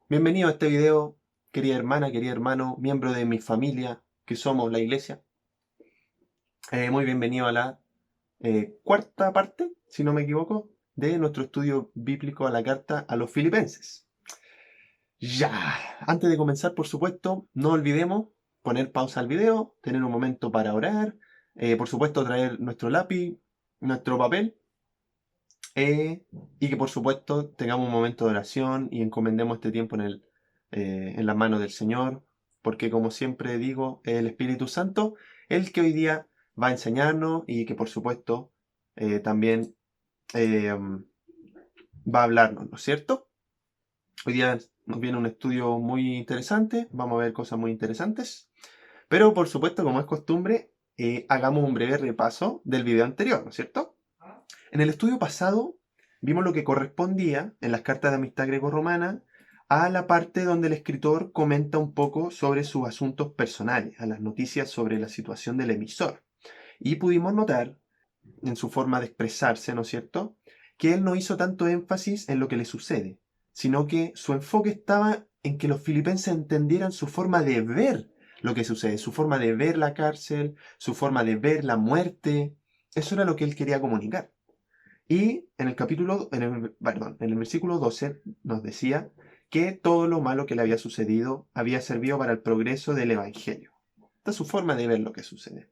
Bienvenido a este video, querida hermana, querido hermano, miembro de mi familia, que somos la iglesia. Muy bienvenido a la cuarta parte, si no me equivoco, de nuestro estudio bíblico a la carta a los filipenses. Ya, antes de comenzar, por supuesto, no olvidemos poner pausa al video, tener un momento para orar, por supuesto traer nuestro lápiz, nuestro papel, eh, y que por supuesto tengamos un momento de oración y encomendemos este tiempo en las manos del Señor, porque como siempre digo, es el Espíritu Santo el que hoy día va a enseñarnos y que por supuesto también va a hablarnos, ¿no es cierto? Hoy día nos viene un estudio muy interesante, vamos a ver cosas muy interesantes, pero por supuesto, como es costumbre, hagamos un breve repaso del video anterior, ¿no es cierto? En el estudio pasado vimos lo que correspondía en las cartas de amistad greco-romana a la parte donde el escritor comenta un poco sobre sus asuntos personales, a las noticias sobre la situación del emisor. Y pudimos notar en su forma de expresarse, ¿no es cierto?, que él no hizo tanto énfasis en lo que le sucede, sino que su enfoque estaba en que los filipenses entendieran su forma de ver lo que sucede, su forma de ver la cárcel, su forma de ver la muerte. Eso era lo que él quería comunicar. Y en el versículo 12 nos decía que todo lo malo que le había sucedido había servido para el progreso del Evangelio. Esta es su forma de ver lo que sucede.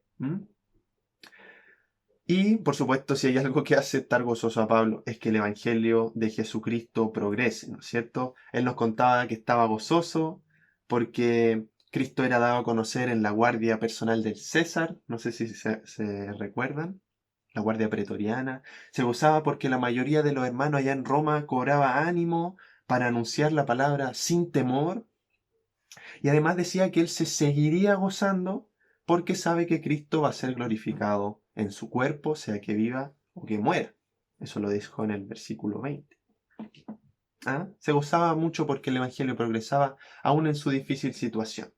Y, por supuesto, si hay algo que hace estar gozoso a Pablo es que el Evangelio de Jesucristo progrese, ¿no es cierto? Él nos contaba que estaba gozoso porque Cristo era dado a conocer en la guardia personal del César, no sé si se recuerdan, la guardia pretoriana. Se gozaba porque la mayoría de los hermanos allá en Roma cobraba ánimo para anunciar la palabra sin temor. Y además decía que él se seguiría gozando porque sabe que Cristo va a ser glorificado en su cuerpo, sea que viva o que muera. Eso lo dijo en el versículo 20. ¿Ah? Se gozaba mucho porque el Evangelio progresaba aún en su difícil situación.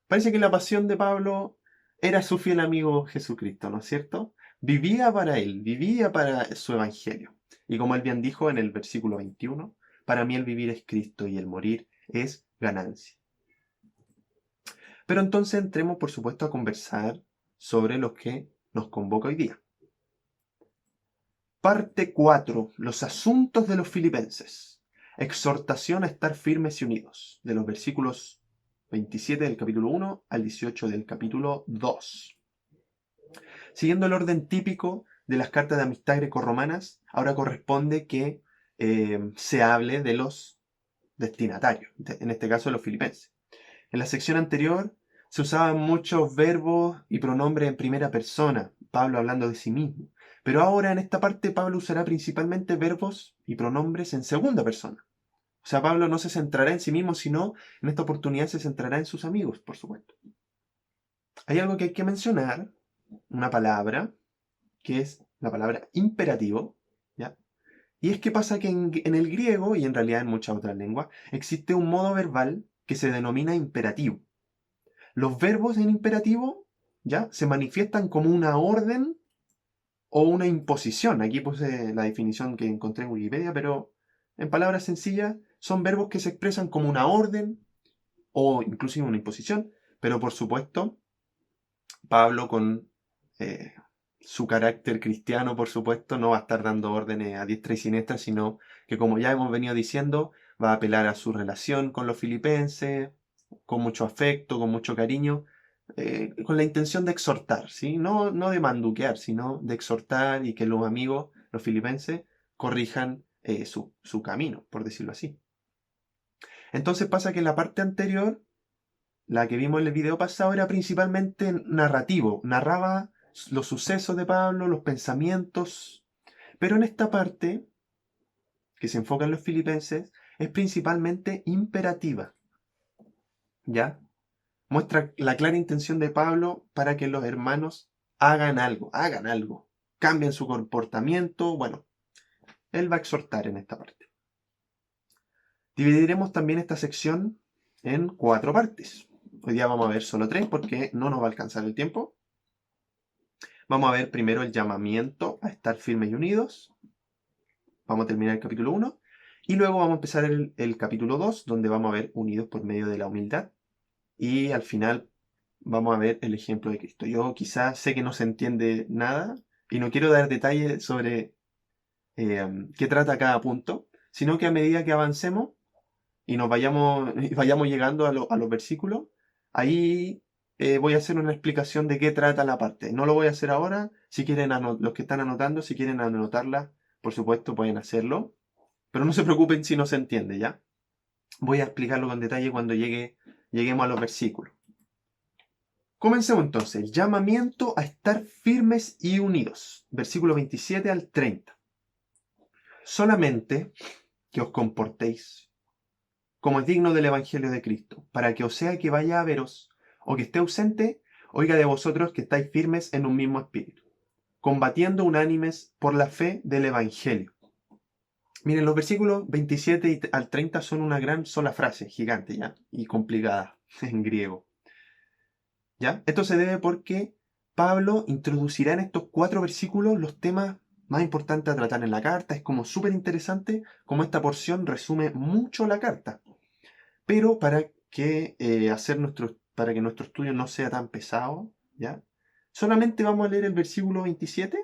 Parece que la pasión de Pablo era su fiel amigo Jesucristo, ¿no es cierto? Vivía para él, vivía para su Evangelio. Y como él bien dijo en el versículo 21, para mí el vivir es Cristo y el morir es ganancia. Pero entonces entremos, por supuesto, a conversar sobre lo que nos convoca hoy día. Parte 4. Los asuntos de los filipenses. Exhortación a estar firmes y unidos. De los versículos 27 del capítulo 1 al 18 del capítulo 2. Siguiendo el orden típico de las cartas de amistad grecorromanas, ahora corresponde que se hable de los destinatarios, en este caso de los filipenses. En la sección anterior se usaban muchos verbos y pronombres en primera persona, Pablo hablando de sí mismo. Pero ahora en esta parte Pablo usará principalmente verbos y pronombres en segunda persona. O sea, Pablo no se centrará en sí mismo, sino en esta oportunidad se centrará en sus amigos, por supuesto. Hay algo que hay que mencionar, una palabra, que es la palabra imperativo, ¿ya? Y es que pasa que en el griego, y en realidad en muchas otras lenguas, existe un modo verbal que se denomina imperativo. Los verbos en imperativo, ¿ya?, se manifiestan como una orden o una imposición. Aquí puse la definición que encontré en Wikipedia, pero en palabras sencillas son verbos que se expresan como una orden o inclusive una imposición, pero por supuesto Pablo con eh, su carácter cristiano, por supuesto, no va a estar dando órdenes a diestra y siniestra, sino que, como ya hemos venido diciendo, va a apelar a su relación con los filipenses, con mucho afecto, con mucho cariño, con la intención de exhortar, ¿sí? No de manduquear, sino de exhortar y que los amigos, los filipenses, corrijan su camino, por decirlo así. Entonces pasa que en la parte anterior, la que vimos en el video pasado, era principalmente narrativo, narraba los sucesos de Pablo, los pensamientos, pero en esta parte, que se enfoca en los filipenses, es principalmente imperativa, ¿ya? Muestra la clara intención de Pablo para que los hermanos hagan algo, cambien su comportamiento. Bueno, él va a exhortar en esta parte. Dividiremos también esta sección en 4 partes. Hoy día vamos a ver solo 3 porque no nos va a alcanzar el tiempo. Vamos a ver primero el llamamiento a estar firmes y unidos. Vamos a terminar el capítulo 1. Y luego vamos a empezar el capítulo 2, donde vamos a ver unidos por medio de la humildad. Y al final vamos a ver el ejemplo de Cristo. Yo quizás sé que no se entiende nada y no quiero dar detalles sobre qué trata cada punto, sino que a medida que avancemos y vayamos llegando a los versículos, ahí voy a hacer una explicación de qué trata la parte. No lo voy a hacer ahora. Si quieren, los que están anotando, si quieren anotarla, por supuesto, pueden hacerlo. Pero no se preocupen si no se entiende, ¿ya? Voy a explicarlo con detalle cuando lleguemos a los versículos. Comencemos entonces. Llamamiento a estar firmes y unidos. Versículo 27 al 30. Solamente que os comportéis como es digno del Evangelio de Cristo, para que o sea que vaya a veros o que esté ausente, oiga de vosotros que estáis firmes en un mismo espíritu, combatiendo unánimes por la fe del Evangelio. Miren, los versículos 27 al 30 son una gran sola frase, gigante ya, y complicada en griego. ¿Ya? Esto se debe porque Pablo introducirá en estos 4 versículos los temas más importantes a tratar en la carta. Es como súper interesante como esta porción resume mucho la carta. Pero para que para que nuestro estudio no sea tan pesado, ¿ya? Solamente vamos a leer el versículo 27,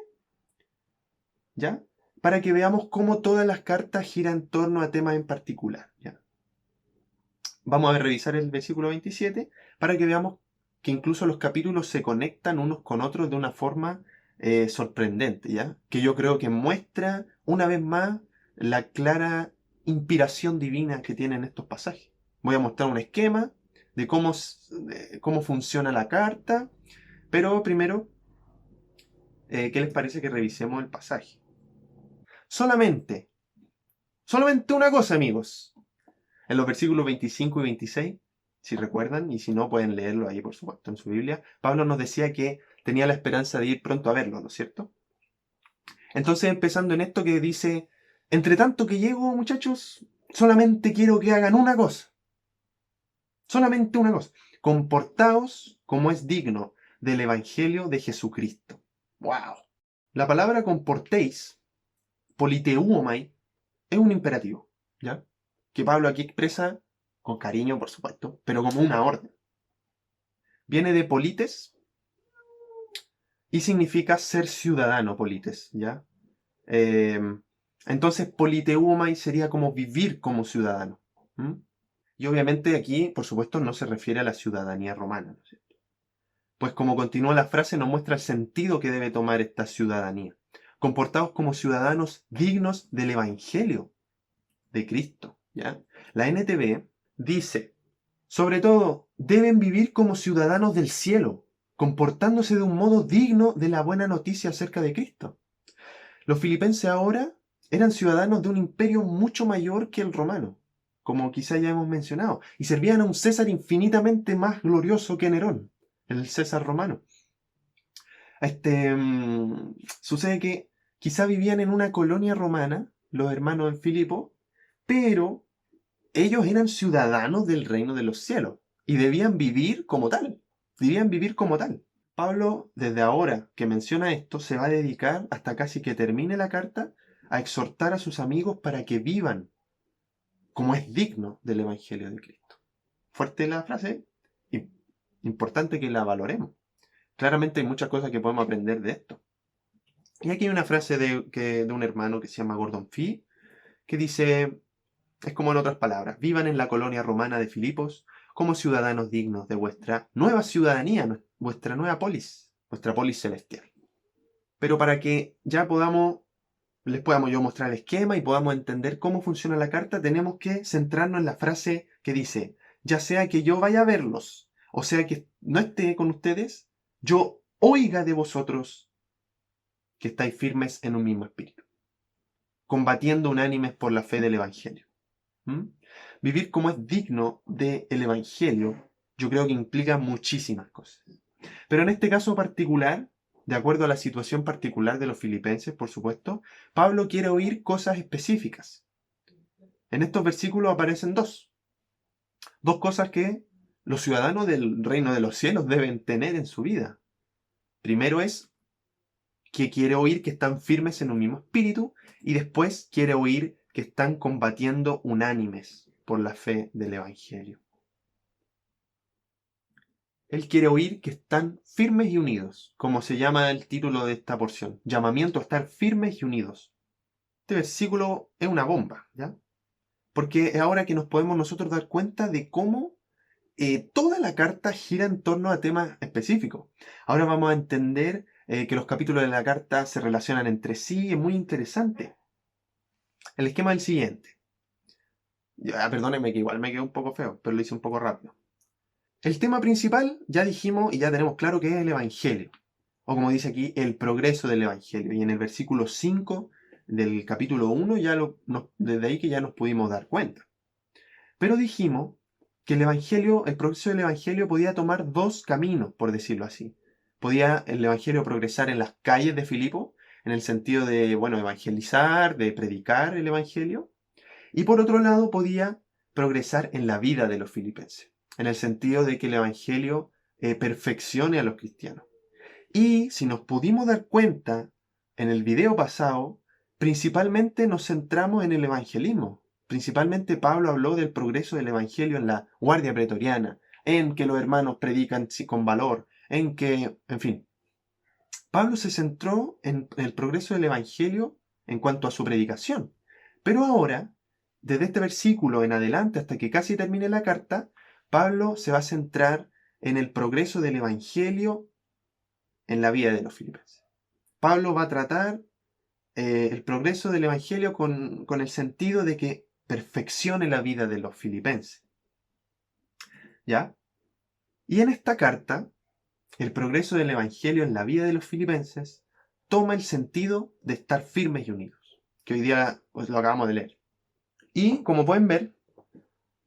¿ya? Para que veamos cómo todas las cartas giran en torno a temas en particular, ¿ya? Vamos a revisar el versículo 27 para que veamos que incluso los capítulos se conectan unos con otros de una forma sorprendente, ¿ya? Que yo creo que muestra una vez más la clara inspiración divina que tienen estos pasajes. Voy a mostrar un esquema de cómo funciona la carta, pero primero, ¿qué les parece que revisemos el pasaje? Solamente una cosa, amigos. En los versículos 25 y 26, si recuerdan, y si no, pueden leerlo ahí, por supuesto, en su Biblia, Pablo nos decía que tenía la esperanza de ir pronto a verlo, ¿no es cierto? Entonces, empezando en esto que dice, entre tanto que llego, muchachos, solamente quiero que hagan una cosa. Solamente una cosa. Comportaos como es digno del Evangelio de Jesucristo. ¡Wow! La palabra comportéis, politeuomai, es un imperativo, ¿ya? Que Pablo aquí expresa con cariño, por supuesto, pero como una orden. Viene de polites y significa ser ciudadano, polites, ¿ya? Entonces, politeumai sería como vivir como ciudadano. ¿Mm? Y obviamente aquí, por supuesto, no se refiere a la ciudadanía romana, ¿no es cierto? Pues como continúa la frase, nos muestra el sentido que debe tomar esta ciudadanía. Comportados como ciudadanos dignos del Evangelio de Cristo, ¿ya? La NTV dice, sobre todo, deben vivir como ciudadanos del cielo, comportándose de un modo digno de la buena noticia acerca de Cristo. Los filipenses ahora eran ciudadanos de un imperio mucho mayor que el romano, como quizá ya hemos mencionado, y servían a un César infinitamente más glorioso que Nerón, el César romano. Sucede que quizá vivían en una colonia romana, los hermanos en Filipo, pero ellos eran ciudadanos del reino de los cielos y debían vivir como tal. Debían vivir como tal. Pablo, desde ahora que menciona esto, se va a dedicar, hasta casi que termine la carta, a exhortar a sus amigos para que vivan como es digno del Evangelio de Cristo. Fuerte la frase, importante que la valoremos. Claramente hay muchas cosas que podemos aprender de esto. Y aquí hay una frase de un hermano que se llama Gordon Fee, que dice, es como en otras palabras, vivan en la colonia romana de Filipos como ciudadanos dignos de vuestra nueva ciudadanía, vuestra nueva polis, vuestra polis celestial. Pero para que ya les podamos yo mostrar el esquema y podamos entender cómo funciona la carta, tenemos que centrarnos en la frase que dice, ya sea que yo vaya a verlos, o sea que no esté con ustedes, yo oiga de vosotros que estáis firmes en un mismo espíritu, combatiendo unánimes por la fe del Evangelio. Vivir como es digno del Evangelio, yo creo que implica muchísimas cosas. Pero en este caso particular, de acuerdo a la situación particular de los filipenses, por supuesto, Pablo quiere oír cosas específicas. En estos versículos aparecen dos cosas que los ciudadanos del reino de los cielos deben tener en su vida. Primero es que quiere oír que están firmes en un mismo espíritu y después quiere oír que están combatiendo unánimes por la fe del Evangelio. Él quiere oír que están firmes y unidos, como se llama el título de esta porción. Llamamiento a estar firmes y unidos. Este versículo es una bomba, ¿ya? Porque es ahora que nos podemos nosotros dar cuenta de cómo toda la carta gira en torno a temas específicos. Ahora vamos a entender que los capítulos de la carta se relacionan entre sí, es muy interesante. El esquema es el siguiente. Perdónenme que igual me quedó un poco feo, pero lo hice un poco rápido. El tema principal, ya dijimos y ya tenemos claro que es el Evangelio. O como dice aquí, el progreso del Evangelio. Y en el versículo 5 del capítulo 1, desde ahí que ya nos pudimos dar cuenta. Pero dijimos que el Evangelio, el progreso del Evangelio podía tomar dos caminos, por decirlo así. Podía el Evangelio progresar en las calles de Filipo, en el sentido de, evangelizar, de predicar el Evangelio. Y por otro lado, podía progresar en la vida de los filipenses, en el sentido de que el Evangelio perfeccione a los cristianos. Y si nos pudimos dar cuenta en el video pasado, principalmente nos centramos en el evangelismo. Principalmente Pablo habló del progreso del evangelio en la guardia pretoriana, en que los hermanos predican con valor, en que, en fin. Pablo se centró en el progreso del evangelio en cuanto a su predicación. Pero ahora, desde este versículo en adelante hasta que casi termine la carta, Pablo se va a centrar en el progreso del evangelio en la vida de los filipenses. Pablo va a tratar el progreso del Evangelio con el sentido de que perfeccione la vida de los filipenses. ¿Ya? Y en esta carta, el progreso del Evangelio en la vida de los filipenses toma el sentido de estar firmes y unidos, que hoy día pues, lo acabamos de leer. Y como pueden ver,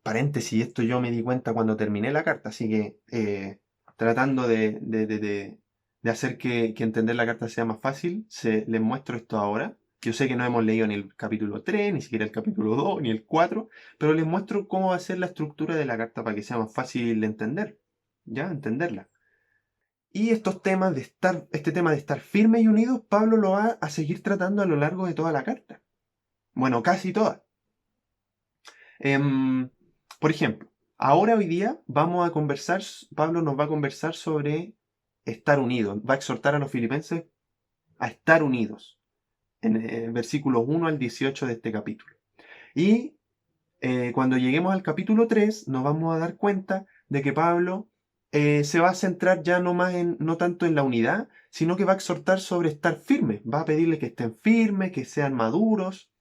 paréntesis, esto yo me di cuenta cuando terminé la carta, así que tratando de hacer que entender la carta sea más fácil, les muestro esto ahora. Yo sé que no hemos leído ni el capítulo 3, ni siquiera el capítulo 2, ni el 4, pero les muestro cómo va a ser la estructura de la carta para que sea más fácil de entender, ¿ya? Entenderla. Y este tema de estar firmes y unidos, Pablo lo va a seguir tratando a lo largo de toda la carta. Bueno, casi toda. Por ejemplo, ahora hoy día vamos a conversar, Pablo nos va a conversar sobre estar unidos, va a exhortar a los filipenses a estar unidos, en versículos 1 al 18 de este capítulo. Y cuando lleguemos al capítulo 3 nos vamos a dar cuenta de que Pablo se va a centrar ya no tanto en la unidad, sino que va a exhortar sobre estar firmes, va a pedirle que estén firmes, que sean maduros.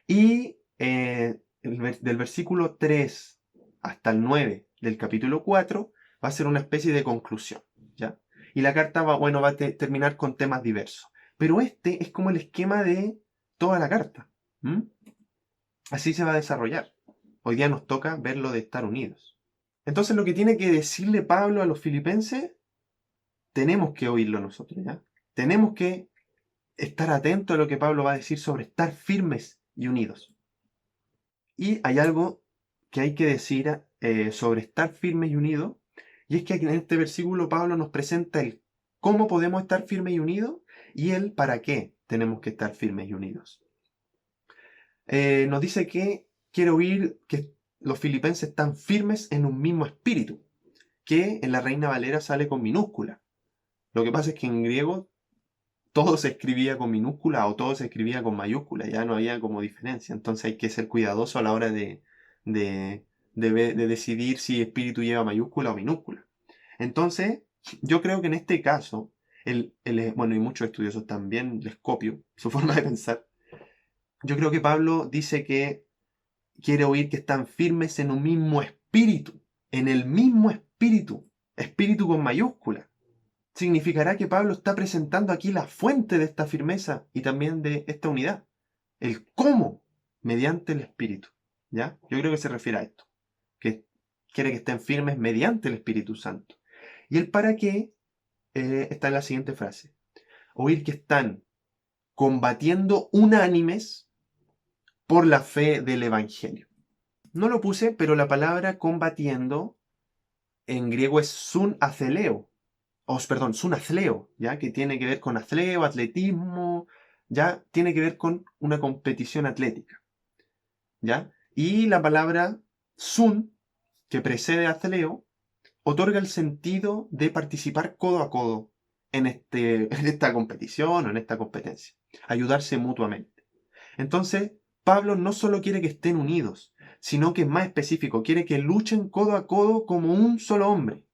Y del versículo 3 hasta el 9 del capítulo 4 va a ser una especie de conclusión, ¿ya? Y la carta va a terminar con temas diversos. Pero este es como el esquema de toda la carta. Así se va a desarrollar. Hoy día nos toca verlo de estar unidos. Entonces lo que tiene que decirle Pablo a los filipenses, tenemos que oírlo nosotros, ¿ya? Tenemos que estar atentos a lo que Pablo va a decir sobre estar firmes y unidos. Y hay algo que hay que decir sobre estar firmes y unidos, y es que en este versículo Pablo nos presenta el cómo podemos estar firmes y unidos y el para qué tenemos que estar firmes y unidos. Nos dice que quiere oír que los filipenses están firmes en un mismo espíritu, que en la Reina Valera sale con minúscula. Lo que pasa es que en griego todo se escribía con minúscula o todo se escribía con mayúscula, ya no había como diferencia. Entonces hay que ser cuidadoso a la hora de decidir si espíritu lleva mayúscula o minúscula. Entonces, yo creo que en este caso, y muchos estudiosos también les copio su forma de pensar, yo creo que Pablo dice que quiere oír que están firmes en un mismo espíritu, en el mismo espíritu con mayúscula. Significará que Pablo está presentando aquí la fuente de esta firmeza y también de esta unidad. El cómo, mediante el Espíritu. ¿Ya? Yo creo que se refiere a esto. Que quiere que estén firmes mediante el Espíritu Santo. Y el para qué está en la siguiente frase. Oír que están combatiendo unánimes por la fe del Evangelio. No lo puse, pero la palabra combatiendo en griego es sun atheleo, sunathleo, ¿ya? Que tiene que ver con athleo, atletismo, ya tiene que ver con una competición atlética, ¿ya? Y la palabra sun, que precede a celeo, otorga el sentido de participar codo a codo en esta competición o en esta competencia, ayudarse mutuamente. Entonces, Pablo no solo quiere que estén unidos, sino que es más específico, quiere que luchen codo a codo como un solo hombre,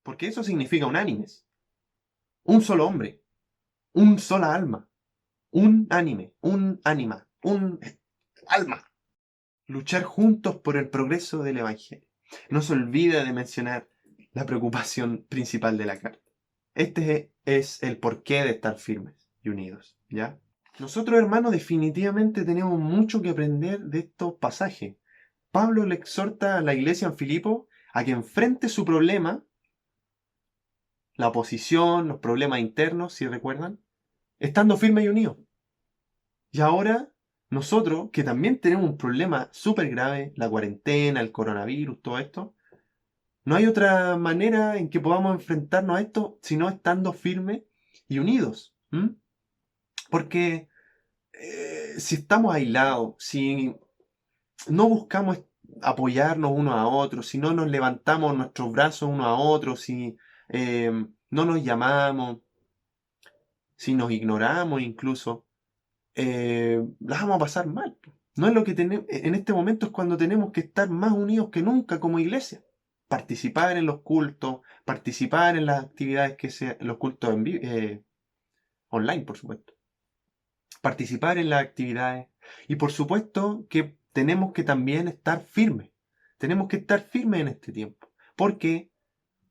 porque eso significa unánimes, un solo hombre, un sola alma, un ánime, un ánima, un alma. Luchar juntos por el progreso del Evangelio. No se olvida de mencionar la preocupación principal de la carta. Este es el porqué de estar firmes y unidos, ¿ya? Nosotros, hermanos, definitivamente tenemos mucho que aprender de estos pasajes. Pablo le exhorta a la iglesia en Filipo a que enfrente su problema, la oposición, los problemas internos, si recuerdan, estando firme y unido. Y ahora, nosotros, que también tenemos un problema súper grave, la cuarentena, el coronavirus, todo esto, no hay otra manera en que podamos enfrentarnos a esto sino estando firmes y unidos. Porque si estamos aislados, si no buscamos apoyarnos unos a otros, si no nos levantamos nuestros brazos unos a otros, si no nos llamamos, si nos ignoramos incluso, las vamos a pasar mal. No es lo que tenemos en este momento, es cuando tenemos que estar más unidos que nunca como iglesia. Participar en los cultos, participar en las actividades que sean, los cultos online, por supuesto. Participar en las actividades. Y por supuesto que tenemos que también estar firmes. Tenemos que estar firmes en este tiempo. Porque,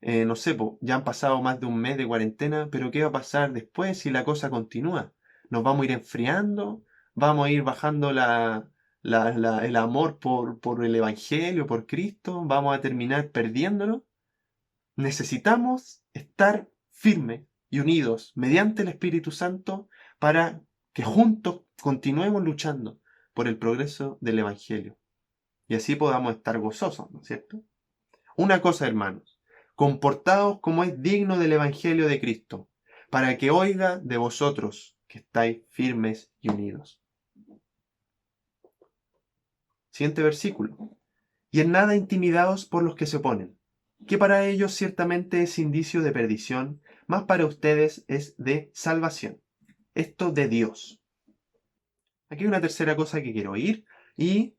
no sé, ya han pasado más de un mes de cuarentena, pero ¿qué va a pasar después si la cosa continúa? ¿Nos vamos a ir enfriando? ¿Vamos a ir bajando el amor por el Evangelio, por Cristo? ¿Vamos a terminar perdiéndolo? Necesitamos estar firmes y unidos mediante el Espíritu Santo para que juntos continuemos luchando por el progreso del Evangelio. Y así podamos estar gozosos, ¿no es cierto? Una cosa, hermanos, comportaos como es digno del Evangelio de Cristo, para que oiga de vosotros que estáis firmes y unidos. Siguiente versículo. Y en nada intimidados por los que se oponen, que para ellos ciertamente es indicio de perdición, mas para ustedes es de salvación. Esto de Dios. Aquí hay una tercera cosa que quiero oír y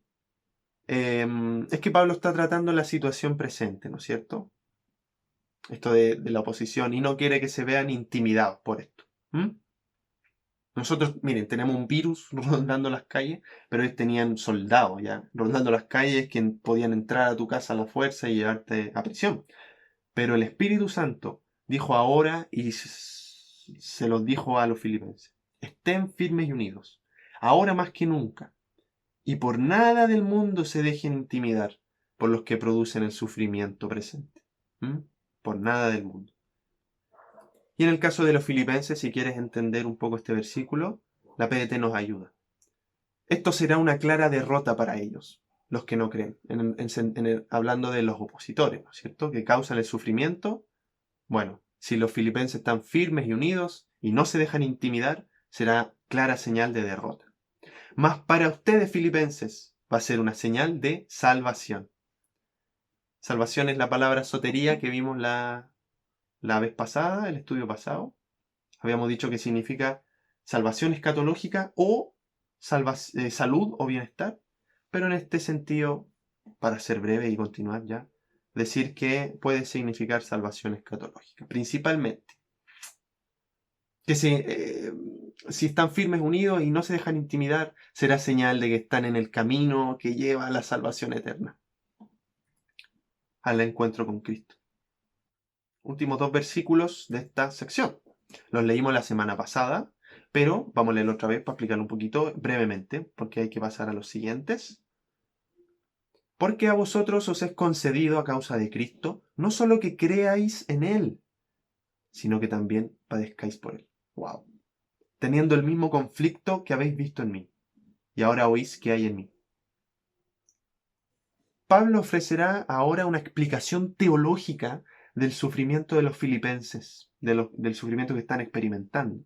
es que Pablo está tratando la situación presente, ¿no es cierto? Esto de la oposición y no quiere que se vean intimidados por esto. Nosotros, miren, tenemos un virus rondando las calles, pero ellos tenían soldados ya, rondando las calles que podían entrar a tu casa a la fuerza y llevarte a prisión. Pero el Espíritu Santo dijo ahora y se los dijo a los filipenses, estén firmes y unidos, ahora más que nunca, y por nada del mundo se dejen intimidar por los que producen el sufrimiento presente. Por nada del mundo. Y en el caso de los filipenses, si quieres entender un poco este versículo, la PDT nos ayuda. Esto será una clara derrota para ellos, los que no creen, hablando de los opositores, ¿no es cierto?, que causan el sufrimiento. Bueno, si los filipenses están firmes y unidos y no se dejan intimidar, será clara señal de derrota. Mas para ustedes, filipenses, va a ser una señal de salvación. Salvación es la palabra sotería que vimos la vez pasada, el estudio pasado. Habíamos dicho que significa salvación escatológica o salud o bienestar, pero en este sentido, para ser breve y continuar ya, decir que puede significar salvación escatológica, principalmente. Que si están firmes, unidos y no se dejan intimidar, será señal de que están en el camino que lleva a la salvación eterna, al encuentro con Cristo. Últimos dos versículos de esta sección. Los leímos la semana pasada, pero vamos a leerlo otra vez para explicarlo un poquito brevemente, porque hay que pasar a los siguientes. Porque a vosotros os es concedido a causa de Cristo, no solo que creáis en Él, sino que también padezcáis por Él. ¡Wow! Teniendo el mismo conflicto que habéis visto en mí, y ahora oís que hay en mí. Pablo ofrecerá ahora una explicación teológica del sufrimiento de los filipenses, del sufrimiento que están experimentando.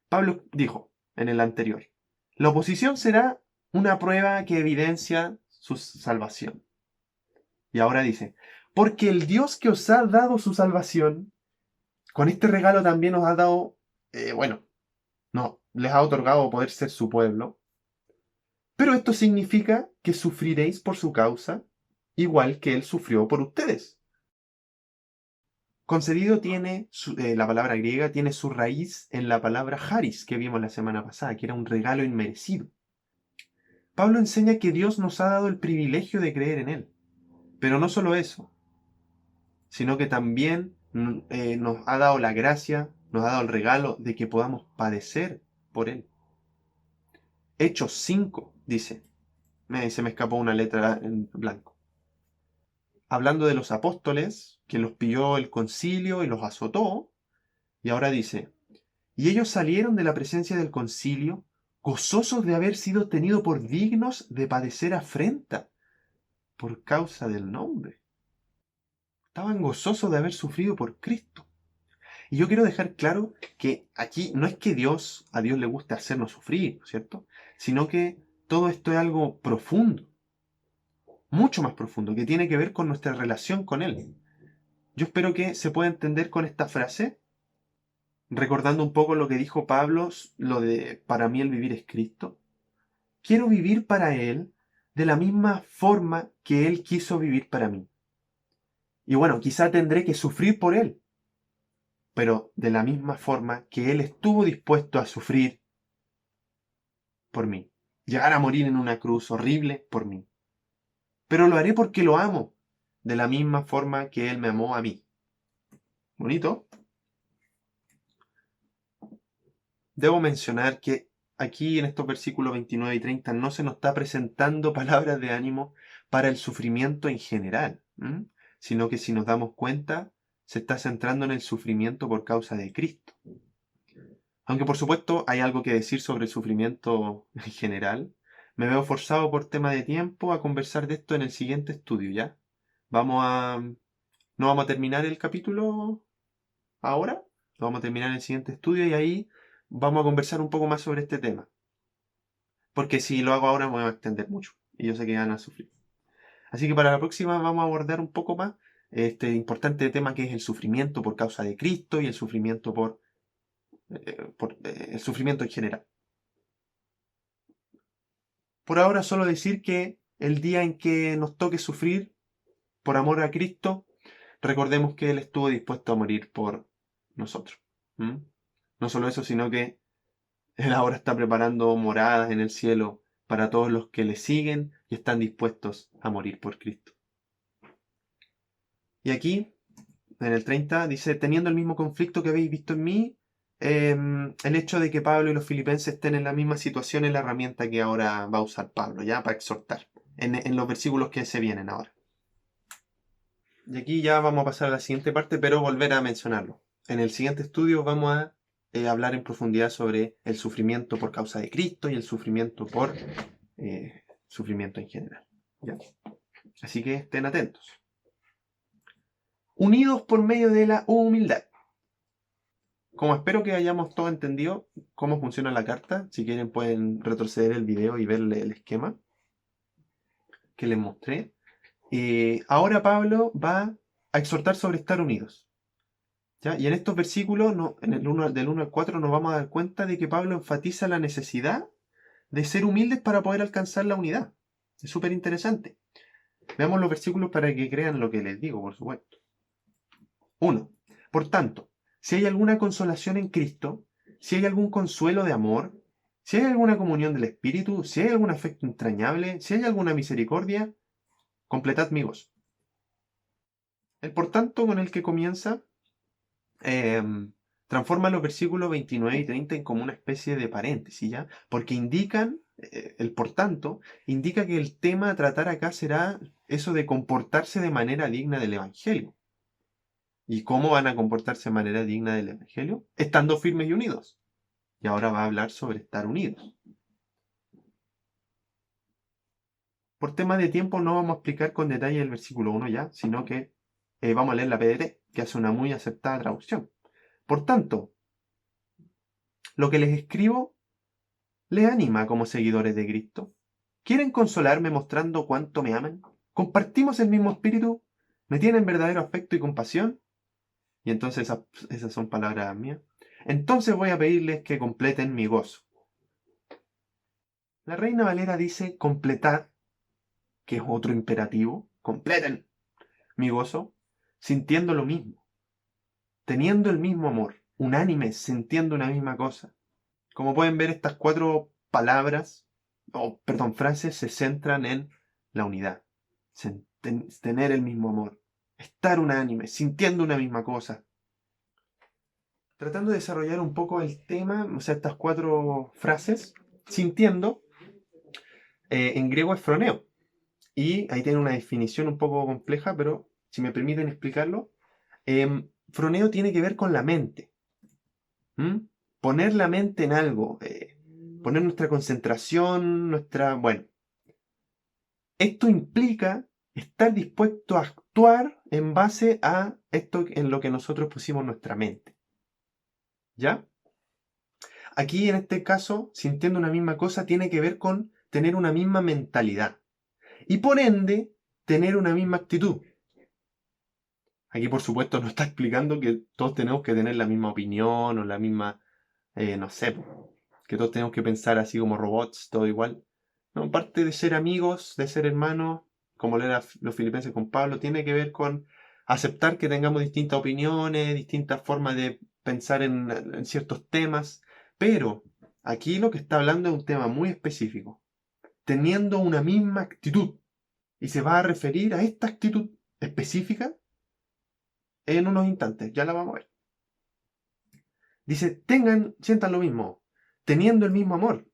Pablo dijo, en el anterior. La oposición será una prueba que evidencia su salvación. Y ahora dice, porque el Dios que os ha dado su salvación, con este regalo también os ha dado, no, les ha otorgado poder ser su pueblo. Pero esto significa que sufriréis por su causa, igual que Él sufrió por ustedes. Concedido tiene, la palabra griega tiene su raíz en la palabra charis, que vimos la semana pasada, que era un regalo inmerecido. Pablo enseña que Dios nos ha dado el privilegio de creer en Él. Pero no solo eso, sino que también nos ha dado la gracia, nos ha dado el regalo de que podamos padecer por Él. Hechos 5 dice, se me escapó una letra en blanco. Hablando de los apóstoles, que los pilló el concilio y los azotó, y ahora dice, y ellos salieron de la presencia del concilio, gozosos de haber sido tenidos por dignos de padecer afrenta por causa del nombre. Estaban gozosos de haber sufrido por Cristo. Y yo quiero dejar claro que aquí no es que a Dios le guste hacernos sufrir, ¿cierto? Sino que todo esto es algo profundo, mucho más profundo, que tiene que ver con nuestra relación con Él. Yo espero que se pueda entender con esta frase, recordando un poco lo que dijo Pablo, lo de para mí el vivir es Cristo. Quiero vivir para Él de la misma forma que Él quiso vivir para mí. Y bueno, quizá tendré que sufrir por Él, pero de la misma forma que Él estuvo dispuesto a sufrir por mí. Llegar a morir en una cruz horrible por mí. Pero lo haré porque lo amo, de la misma forma que Él me amó a mí. ¿Bonito? Debo mencionar que aquí en estos versículos 29 y 30 no se nos está presentando palabras de ánimo para el sufrimiento en general, sino que si nos damos cuenta, se está centrando en el sufrimiento por causa de Cristo. Aunque por supuesto hay algo que decir sobre el sufrimiento en general, me veo forzado por tema de tiempo a conversar de esto en el siguiente estudio, ¿ya? No vamos a terminar el capítulo ahora, lo vamos a terminar en el siguiente estudio y ahí vamos a conversar un poco más sobre este tema. Porque si lo hago ahora me voy a extender mucho y yo sé que van a sufrir. Así que para la próxima vamos a abordar un poco más este importante tema que es el sufrimiento por causa de Cristo y el sufrimiento por el sufrimiento en general. Por ahora solo decir que el día en que nos toque sufrir por amor a Cristo, recordemos que Él estuvo dispuesto a morir por nosotros. No solo eso, sino que Él ahora está preparando moradas en el cielo para todos los que le siguen y están dispuestos a morir por Cristo. Y aquí, en el 30, dice, teniendo el mismo conflicto que habéis visto en mí, el hecho de que Pablo y los filipenses estén en la misma situación es la herramienta que ahora va a usar Pablo, ya para exhortar, en los versículos que se vienen ahora. Y aquí ya vamos a pasar a la siguiente parte, pero volver a mencionarlo. En el siguiente estudio vamos a hablar en profundidad sobre el sufrimiento por causa de Cristo y el sufrimiento por sufrimiento en general. ¿Ya? Así que estén atentos. Unidos por medio de la humildad. Como espero que hayamos todos entendido cómo funciona la carta, si quieren pueden retroceder el video y ver el esquema que les mostré. Ahora Pablo va a exhortar sobre estar unidos. ¿Ya? Y en estos versículos, del 1 al 4, nos vamos a dar cuenta de que Pablo enfatiza la necesidad de ser humildes para poder alcanzar la unidad. Es súper interesante. Veamos los versículos para que crean lo que les digo, por supuesto. 1. Por tanto, si hay alguna consolación en Cristo, si hay algún consuelo de amor, si hay alguna comunión del Espíritu, si hay algún afecto entrañable, si hay alguna misericordia, completad mi gozo. El por tanto con el que comienza transforma los versículos 29 y 30 en como una especie de paréntesis, ¿ya? Porque indican, el por tanto, indica que el tema a tratar acá será eso de comportarse de manera digna del Evangelio. ¿Y cómo van a comportarse de manera digna del Evangelio? Estando firmes y unidos. Y ahora va a hablar sobre estar unidos. Por tema de tiempo no vamos a explicar con detalle el versículo 1 ya, sino que vamos a leer la PDT, que hace una muy aceptada traducción. Por tanto, lo que les escribo les anima como seguidores de Cristo? ¿Quieren consolarme mostrando cuánto me aman? ¿Compartimos el mismo espíritu? ¿Me tienen verdadero afecto y compasión? Y entonces esas son palabras mías. Entonces voy a pedirles que completen mi gozo. La Reina Valera dice completar, que es otro imperativo. Completen mi gozo, sintiendo lo mismo, teniendo el mismo amor, unánimes, sintiendo una misma cosa. Como pueden ver, estas 4 palabras, frases, se centran en la unidad. Tener el mismo amor, estar unánime, sintiendo una misma cosa. Tratando de desarrollar un poco el tema, o sea, estas 4 frases, sintiendo, en griego es froneo. Y ahí tiene una definición un poco compleja, pero si me permiten explicarlo, froneo tiene que ver con la mente. Poner la mente en algo, poner nuestra concentración, Bueno, esto implica estar dispuesto a actuar en base a esto en lo que nosotros pusimos nuestra mente. ¿Ya? Aquí en este caso, sintiendo una misma cosa, tiene que ver con tener una misma mentalidad. Y por ende, tener una misma actitud. Aquí, por supuesto, no está explicando que todos tenemos que tener la misma opinión o la misma, no sé, que todos tenemos que pensar así como robots, todo igual. No, parte de ser amigos, de ser hermanos, como lo eran los filipenses con Pablo, tiene que ver con aceptar que tengamos distintas opiniones, distintas formas de pensar en ciertos temas, pero aquí lo que está hablando es un tema muy específico, teniendo una misma actitud, y se va a referir a esta actitud específica en unos instantes, ya la vamos a ver. Dice, sientan lo mismo, teniendo el mismo amor.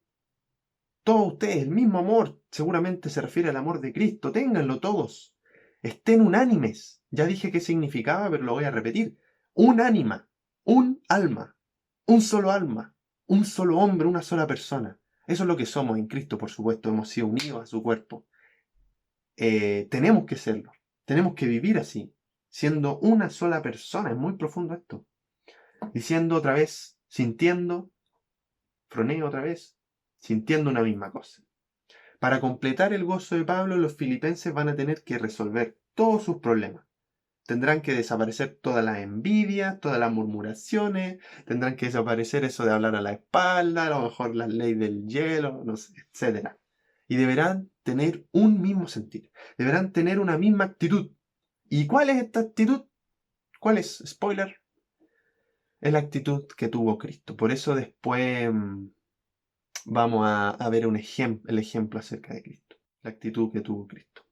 Todos ustedes, el mismo amor, seguramente se refiere al amor de Cristo, ténganlo todos. Estén unánimes. Ya dije qué significaba, pero lo voy a repetir. Un ánima, un alma, un solo hombre, una sola persona. Eso es lo que somos en Cristo, por supuesto, hemos sido unidos a su cuerpo. Tenemos que serlo, tenemos que vivir así, siendo una sola persona. Es muy profundo esto. Diciendo otra vez, sintiendo, froneo otra vez, sintiendo una misma cosa. Para completar el gozo de Pablo, los filipenses van a tener que resolver todos sus problemas. Tendrán que desaparecer todas las envidias, todas las murmuraciones, tendrán que desaparecer eso de hablar a la espalda, a lo mejor la ley del hielo, no sé, etc. Y deberán tener un mismo sentir, deberán tener una misma actitud. ¿Y cuál es esta actitud? ¿Cuál es? Spoiler. Es la actitud que tuvo Cristo. Por eso después vamos a ver el ejemplo acerca de Cristo, la actitud que tuvo Cristo.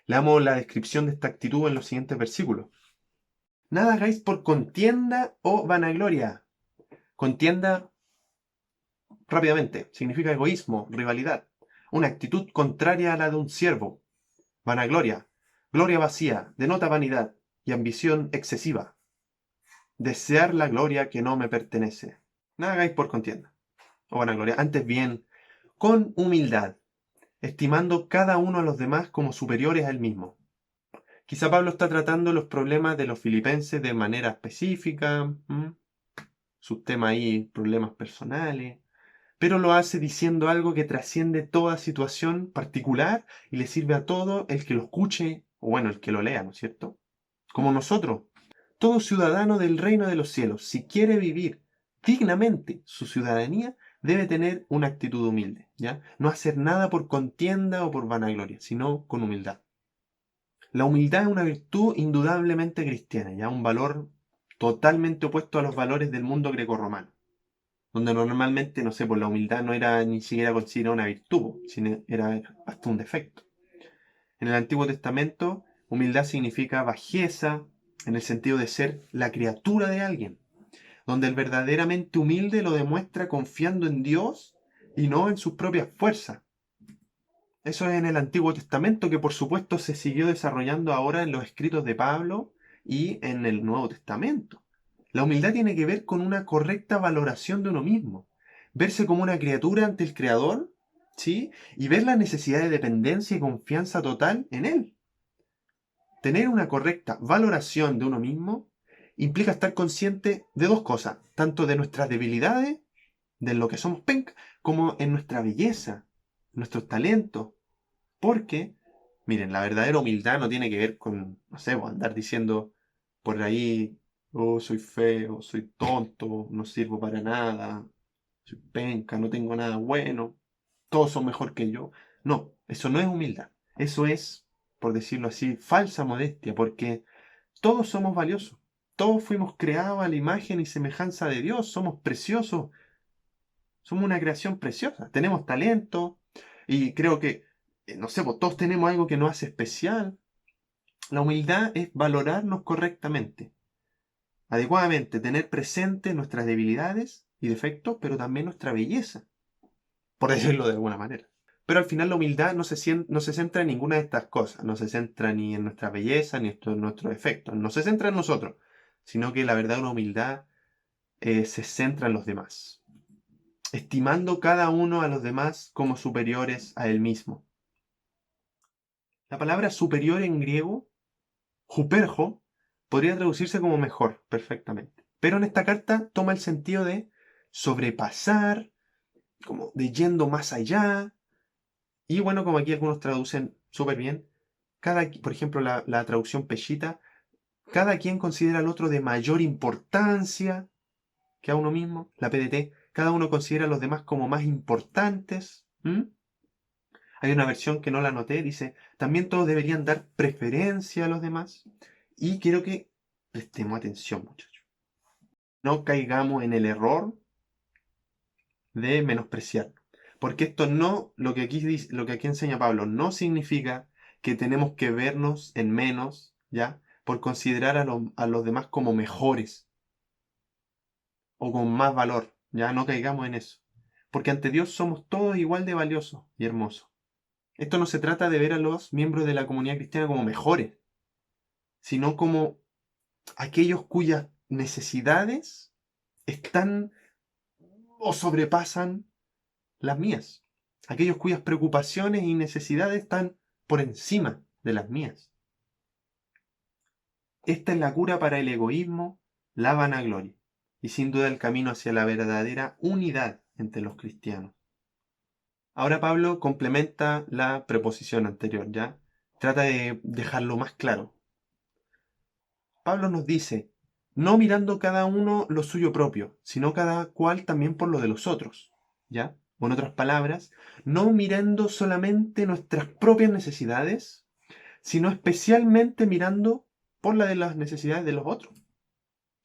Leamos la descripción de esta actitud en los siguientes versículos. Nada hagáis por contienda o vanagloria. Contienda, rápidamente, significa egoísmo, rivalidad, una actitud contraria a la de un siervo. Vanagloria, gloria vacía, denota vanidad y ambición excesiva. Desear la gloria que no me pertenece. Nada hagáis por contienda o vanagloria, antes bien, con humildad, estimando cada uno a los demás como superiores a él mismo. Quizá Pablo está tratando los problemas de los filipenses de manera específica, sus temas ahí, problemas personales, pero lo hace diciendo algo que trasciende toda situación particular y le sirve a todo el que lo escuche, o bueno, el que lo lea, ¿no es cierto? Como nosotros, todo ciudadano del reino de los cielos, si quiere vivir dignamente su ciudadanía, debe tener una actitud humilde, ¿ya? No hacer nada por contienda o por vanagloria, sino con humildad. La humildad es una virtud indudablemente cristiana, ya un valor totalmente opuesto a los valores del mundo grecorromano, donde normalmente, no sé, pues la humildad no era ni siquiera considerada una virtud, sino era hasta un defecto. En el Antiguo Testamento, humildad significa bajeza, en el sentido de ser la criatura de alguien, donde el verdaderamente humilde lo demuestra confiando en Dios y no en sus propias fuerzas. Eso es en el Antiguo Testamento, que por supuesto se siguió desarrollando ahora en los escritos de Pablo y en el Nuevo Testamento. La humildad tiene que ver con una correcta valoración de uno mismo, verse como una criatura ante el Creador, ¿sí? Y ver la necesidad de dependencia y confianza total en Él. Tener una correcta valoración de uno mismo implica estar consciente de dos cosas, tanto de nuestras debilidades de lo que somos penca, como en nuestra belleza, nuestros talentos. Porque, miren, la verdadera humildad no tiene que ver con, no sé, pues, andar diciendo por ahí, oh, soy feo, soy tonto, no sirvo para nada, soy penca, no tengo nada bueno, todos son mejor que yo. No, eso no es humildad. Eso es, por decirlo así, falsa modestia, porque todos somos valiosos. Todos fuimos creados a la imagen y semejanza de Dios. Somos preciosos. Somos una creación preciosa. Tenemos talento. Y creo que, no sé, pues todos tenemos algo que nos hace especial. La humildad es valorarnos correctamente, adecuadamente, tener presente nuestras debilidades y defectos, pero también nuestra belleza, por decirlo de alguna manera. Pero al final la humildad no se centra en ninguna de estas cosas. No se centra ni en nuestra belleza, ni en nuestros defectos. No se centra en nosotros, sino que la verdadera humildad se centra en los demás, estimando cada uno a los demás como superiores a él mismo. La palabra superior en griego, huperjo, podría traducirse como mejor, perfectamente. Pero en esta carta toma el sentido de sobrepasar, como de yendo más allá. Y bueno, como aquí algunos traducen súper bien, por ejemplo, la traducción Peshita, cada quien considera al otro de mayor importancia que a uno mismo. La PDT, cada uno considera a los demás como más importantes. Hay una versión que no la anoté, dice, también todos deberían dar preferencia a los demás. Y quiero que prestemos atención, muchachos. No caigamos en el error de menospreciar. Porque esto no, lo que aquí enseña Pablo, no significa que tenemos que vernos en menos, ¿ya? Por considerar a los demás como mejores o con más valor, ¿ya? No caigamos en eso. Porque ante Dios somos todos igual de valiosos y hermosos. Esto no se trata de ver a los miembros de la comunidad cristiana como mejores, sino como aquellos cuyas necesidades están o sobrepasan las mías. Aquellos cuyas preocupaciones y necesidades están por encima de las mías. Esta es la cura para el egoísmo, la vanagloria, y sin duda el camino hacia la verdadera unidad entre los cristianos. Ahora Pablo complementa la preposición anterior, ¿ya? Trata de dejarlo más claro. Pablo nos dice, no mirando cada uno lo suyo propio, sino cada cual también por lo de los otros, ¿ya? O en otras palabras, no mirando solamente nuestras propias necesidades, sino especialmente mirando por la de las necesidades de los otros.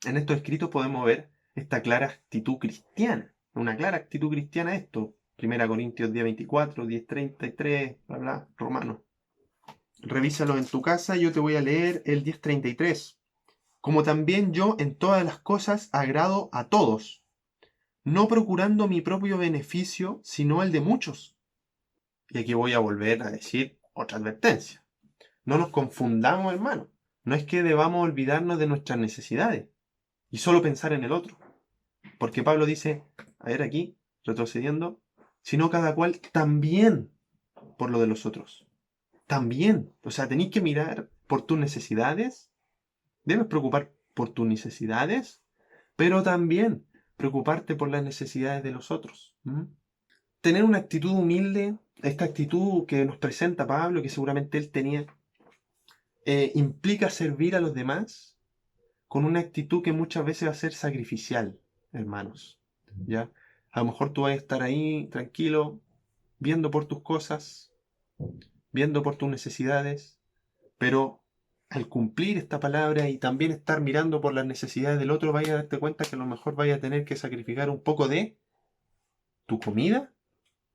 En estos escritos podemos ver esta clara actitud cristiana, una clara actitud cristiana esto. 1 Corintios 10:24, 10:33, bla, bla, Romanos. Revísalo en tu casa, yo te voy a leer el 10:33. Como también yo en todas las cosas agrado a todos, no procurando mi propio beneficio, sino el de muchos. Y aquí voy a volver a decir otra advertencia. No nos confundamos, hermano. No es que debamos olvidarnos de nuestras necesidades y solo pensar en el otro. Porque Pablo dice, a ver aquí, retrocediendo, sino cada cual también por lo de los otros. También. O sea, tenéis que mirar por tus necesidades. Debes preocupar por tus necesidades, pero también preocuparte por las necesidades de los otros. Tener una actitud humilde, esta actitud que nos presenta Pablo, que seguramente él tenía, implica servir a los demás con una actitud que muchas veces va a ser sacrificial, hermanos. ¿Ya? A lo mejor tú vas a estar ahí tranquilo, viendo por tus cosas, viendo por tus necesidades, pero al cumplir esta palabra y también estar mirando por las necesidades del otro, vaya a darte cuenta que a lo mejor vaya a tener que sacrificar un poco de tu comida,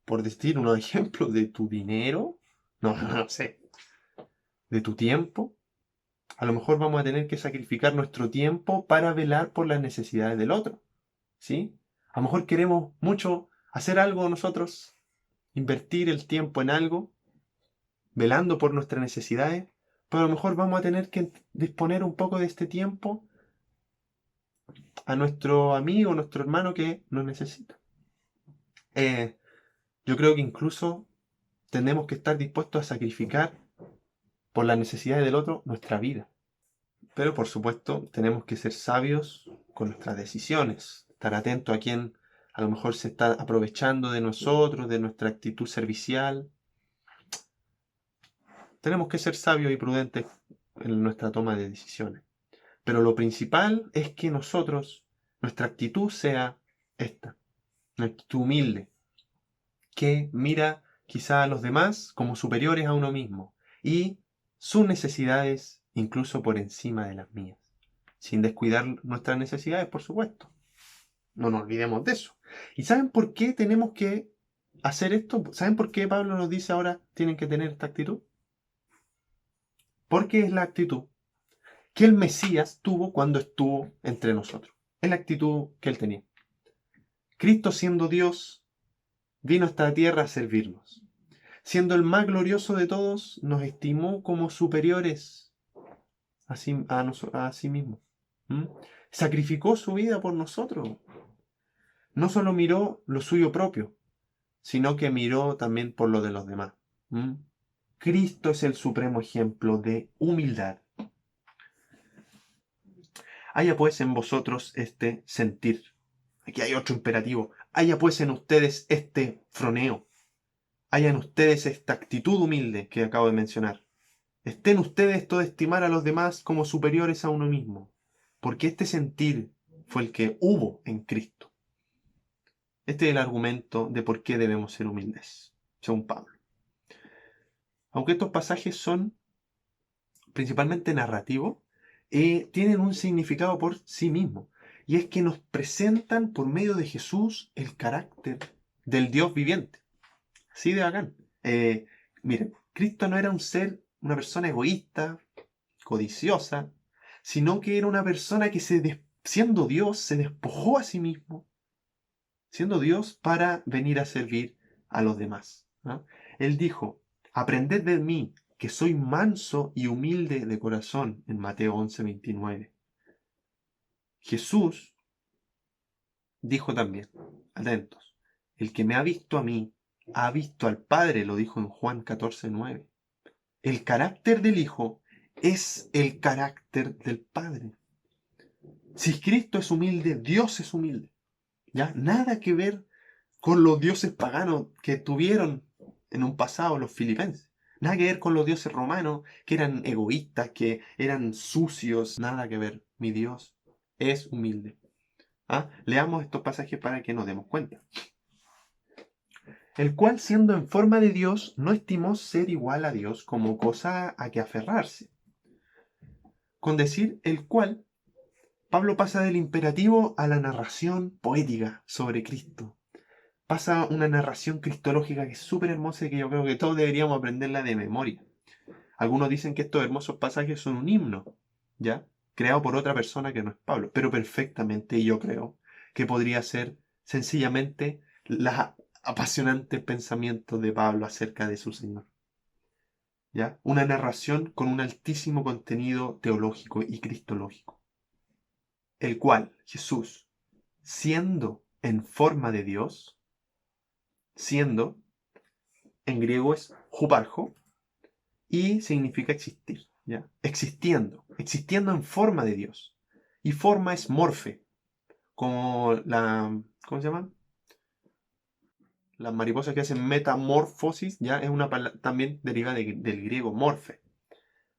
por decir un ejemplo, de tu dinero, no sé, de tu tiempo. A lo mejor vamos a tener que sacrificar nuestro tiempo para velar por las necesidades del otro, ¿sí? A lo mejor queremos mucho hacer algo nosotros, invertir el tiempo en algo, velando por nuestras necesidades, pero a lo mejor vamos a tener que disponer un poco de este tiempo a nuestro amigo, nuestro hermano que nos necesita. Yo creo que incluso tenemos que estar dispuestos a sacrificar por las necesidades del otro nuestra vida. Pero por supuesto tenemos que ser sabios con nuestras decisiones, estar atentos a quién a lo mejor se está aprovechando de nosotros, de nuestra actitud servicial. Tenemos que ser sabios y prudentes en nuestra toma de decisiones. Pero lo principal es que nosotros, nuestra actitud sea esta, una actitud humilde, que mira quizá a los demás como superiores a uno mismo y sus necesidades incluso por encima de las mías, sin descuidar nuestras necesidades, por supuesto. No nos olvidemos de eso. ¿Y saben por qué tenemos que hacer esto? ¿Saben por qué Pablo nos dice ahora tienen que tener esta actitud? Porque es la actitud que el Mesías tuvo cuando estuvo entre nosotros. Es la actitud que él tenía. Cristo, siendo Dios, vino a esta tierra a servirnos. Siendo el más glorioso de todos, nos estimó como superiores a sí mismo. ¿Mm? Sacrificó su vida por nosotros. No solo miró lo suyo propio, sino que miró también por lo de los demás. ¿Mm? Cristo es el supremo ejemplo de humildad. Haya pues en vosotros este sentir. Aquí hay otro imperativo. Haya pues en ustedes este froneo. Haya en ustedes esta actitud humilde que acabo de mencionar. Estén ustedes esto de estimar a los demás como superiores a uno mismo. Porque este sentir fue el que hubo en Cristo. Este es el argumento de por qué debemos ser humildes, según Pablo. Aunque estos pasajes son principalmente narrativos, tienen un significado por sí mismos. Y es que nos presentan por medio de Jesús el carácter del Dios viviente. Así de bacán. Miren, Cristo no era un ser, una persona egoísta, codiciosa, sino que era una persona que siendo Dios se despojó a sí mismo, siendo Dios para venir a servir a los demás, ¿no? Él dijo, aprended de mí, que soy manso y humilde de corazón, en Mateo 11:29. Jesús dijo también, atentos, el que me ha visto a mí, ha visto al Padre, lo dijo en Juan 14:9. El carácter del Hijo es el carácter del Padre. Si Cristo es humilde, Dios es humilde. ¿Ya? Nada que ver con los dioses paganos que tuvieron en un pasado los filipenses. Nada que ver con los dioses romanos que eran egoístas, que eran sucios. Nada que ver. Mi Dios es humilde. ¿Ah? Leamos estos pasajes para que nos demos cuenta. El cual, siendo en forma de Dios, no estimó ser igual a Dios como cosa a que aferrarse. Con decir el cual, Pablo pasa del imperativo a la narración poética sobre Cristo. Pasa una narración cristológica que es súper hermosa y que yo creo que todos deberíamos aprenderla de memoria. Algunos dicen que estos hermosos pasajes son un himno, ¿ya? Creado por otra persona que no es Pablo, pero perfectamente yo creo que podría ser sencillamente los apasionantes pensamientos de Pablo acerca de su Señor. ¿Ya? Una narración con un altísimo contenido teológico y cristológico. El cual Jesús, siendo en forma de Dios, siendo, en griego es huparjo, y significa existir, ¿ya? Existiendo en forma de Dios. Y forma es morfe, como ¿cómo se llama? Las mariposas que hacen metamorfosis, ya es una palabra también deriva del griego morfe.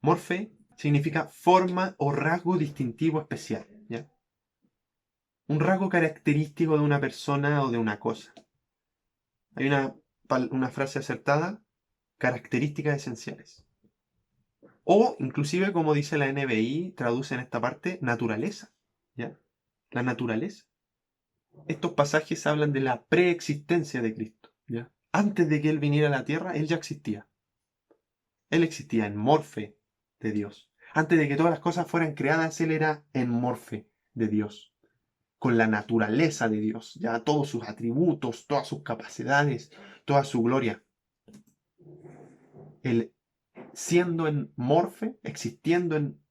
Morfe significa forma o rasgo distintivo especial, ¿ya? Un rasgo característico de una persona o de una cosa. Hay una frase acertada, características esenciales. O inclusive, como dice la NBI, traduce en esta parte, naturaleza, ¿ya? La naturaleza. Estos pasajes hablan de la preexistencia de Cristo, ¿ya? Antes de que Él viniera a la tierra, Él ya existía. Él existía en morfe de Dios. Antes de que todas las cosas fueran creadas, Él era en morfe de Dios. Con la naturaleza de Dios, ya todos sus atributos, todas sus capacidades, toda su gloria. Él siendo en morfe, existiendo en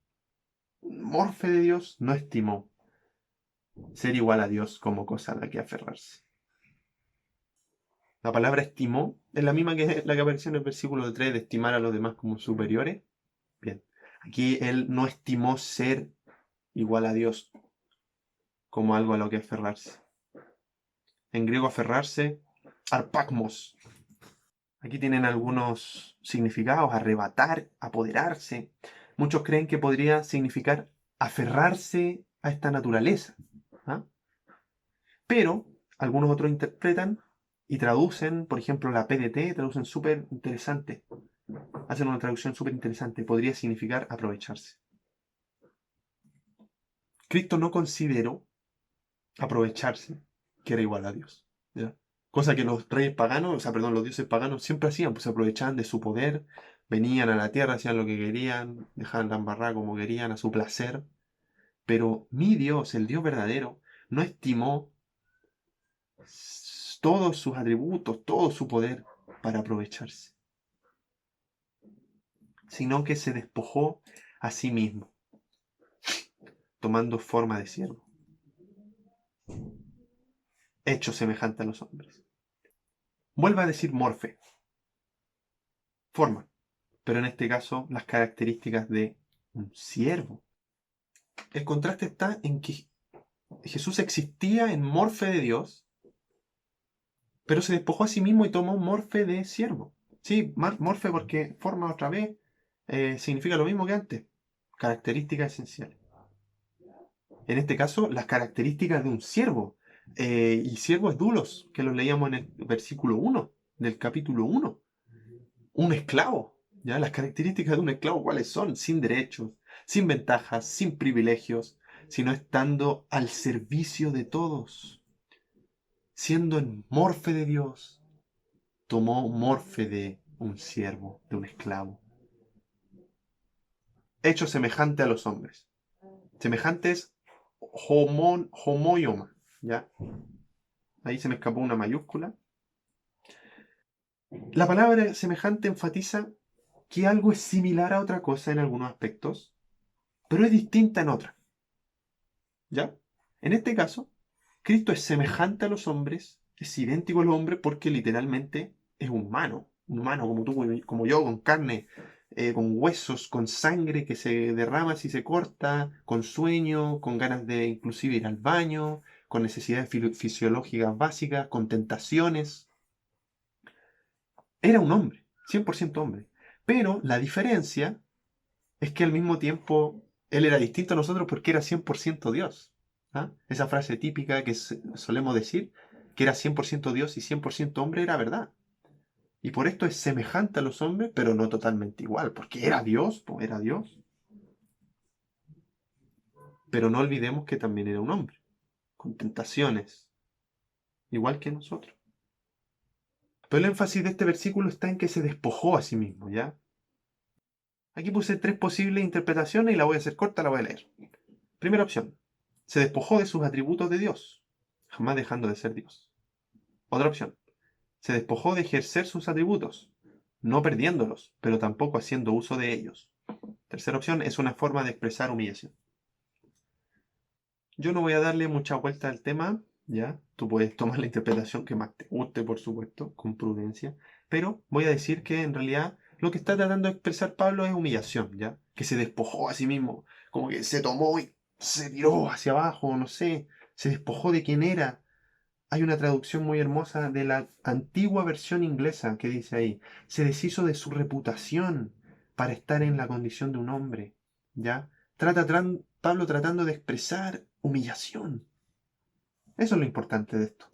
morfe de Dios, no estimó ser igual a Dios como cosa a la que aferrarse. La palabra estimó es la misma que la que apareció en el versículo 3 de estimar a los demás como superiores. Bien, aquí él no estimó ser igual a Dios como algo a lo que aferrarse. En griego aferrarse, arpakmos. Aquí tienen algunos significados: arrebatar, apoderarse. Muchos creen que podría significar aferrarse a esta naturaleza. ¿Ah? Pero algunos otros interpretan y traducen, por ejemplo, la PDT, traducen súper interesante. Hacen una traducción súper interesante. Podría significar aprovecharse. Cristo no consideró aprovecharse que era igual a Dios. ¿Ya? Cosa que los reyes paganos, o sea, perdón, los dioses paganos siempre hacían, pues se aprovechaban de su poder, venían a la tierra, hacían lo que querían, dejaban la embarrada como querían, a su placer. Pero mi Dios, el Dios verdadero, no estimó todos sus atributos, todo su poder para aprovecharse, sino que se despojó a sí mismo, tomando forma de siervo, hecho semejante a los hombres. Vuelve a decir morfe, forma, pero en este caso las características de un siervo. El contraste está en que Jesús existía en morfe de Dios, pero se despojó a sí mismo y tomó morfe de siervo. Sí, morfe porque forma otra vez significa lo mismo que antes. Características esenciales. En este caso, las características de un siervo. Y siervo es dulos, que lo leíamos en el versículo 1 del capítulo 1. Un esclavo. ¿Ya? Las características de un esclavo, ¿cuáles son? Sin derechos, sin ventajas, sin privilegios, sino estando al servicio de todos. Siendo en morfe de Dios, tomó morfe de un siervo, de un esclavo. Hecho semejante a los hombres. Semejante es homoioma, ¿ya? Ahí se me escapó una mayúscula. La palabra semejante enfatiza que algo es similar a otra cosa en algunos aspectos, pero es distinta en otra. ¿Ya? En este caso, Cristo es semejante a los hombres, es idéntico a los hombres porque literalmente es un humano como tú, como yo, con carne, con huesos, con sangre que se derrama si se corta, con sueño, con ganas de inclusive ir al baño, con necesidades fisiológicas básicas, con tentaciones. Era un hombre, 100% hombre. Pero la diferencia es que al mismo tiempo él era distinto a nosotros porque era 100% Dios. ¿Ah? Esa frase típica que solemos decir, que era 100% Dios y 100% hombre, era verdad. Y por esto es semejante a los hombres, pero no totalmente igual, porque era Dios, pues era Dios. Pero no olvidemos que también era un hombre, con tentaciones, igual que nosotros. Pero el énfasis de este versículo está en que se despojó a sí mismo, ¿ya? Aquí puse 3 posibles interpretaciones y la voy a hacer corta, la voy a leer. Primera opción, se despojó de sus atributos de Dios, jamás dejando de ser Dios. Otra opción, se despojó de ejercer sus atributos, no perdiéndolos, pero tampoco haciendo uso de ellos. Tercera opción, es una forma de expresar humillación. Yo no voy a darle mucha vuelta al tema, ¿ya? Tú puedes tomar la interpretación que más te guste, por supuesto, con prudencia, pero voy a decir que en realidad lo que está tratando de expresar Pablo es humillación, ¿ya? Que se despojó a sí mismo, como que se tomó y se tiró hacia abajo, no sé, se despojó de quién era. Hay una traducción muy hermosa de la antigua versión inglesa que dice ahí, se deshizo de su reputación para estar en la condición de un hombre, ¿ya? Pablo tratando de expresar humillación. Eso es lo importante de esto.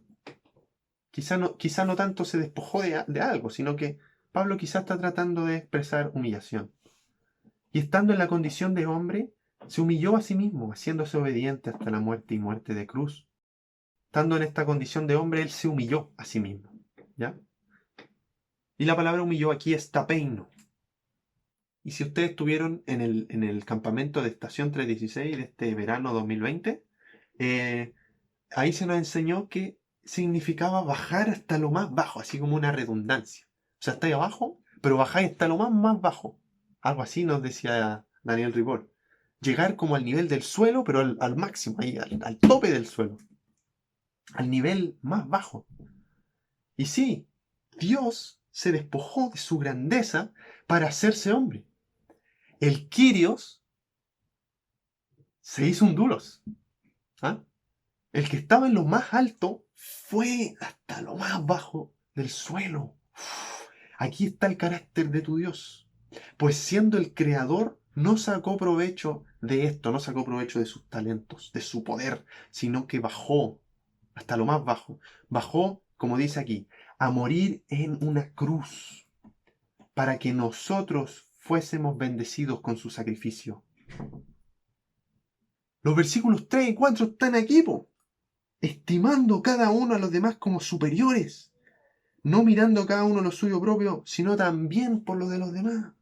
Quizá no tanto se despojó de algo, sino que Pablo quizá está tratando de expresar humillación. Y estando en la condición de hombre, se humilló a sí mismo, haciéndose obediente hasta la muerte y muerte de cruz. Estando en esta condición de hombre, él se humilló a sí mismo. ¿Ya? Y la palabra humilló aquí es tapeino. Y si ustedes estuvieron en el campamento de Estación 316 de este verano 2020, ahí se nos enseñó que significaba bajar hasta lo más bajo, así como una redundancia. O sea, estáis abajo, pero bajáis hasta lo más bajo. Algo así nos decía Daniel Ripoll. Llegar como al nivel del suelo, pero al máximo, ahí, al tope del suelo. Al nivel más bajo. Y sí, Dios se despojó de su grandeza para hacerse hombre. El Kyrios se hizo un dulos. ¿Ah? El que estaba en lo más alto fue hasta lo más bajo del suelo. Aquí está el carácter de tu Dios. Pues siendo el creador, no sacó provecho de esto, no sacó provecho de sus talentos, de su poder, sino que bajó hasta lo más bajo. Bajó, como dice aquí, a morir en una cruz para que nosotros fuésemos bendecidos con su sacrificio. Los versículos 3 y 4 están aquí, estimando cada uno a los demás como superiores, no mirando cada uno lo suyo propio, sino también por lo de los demás.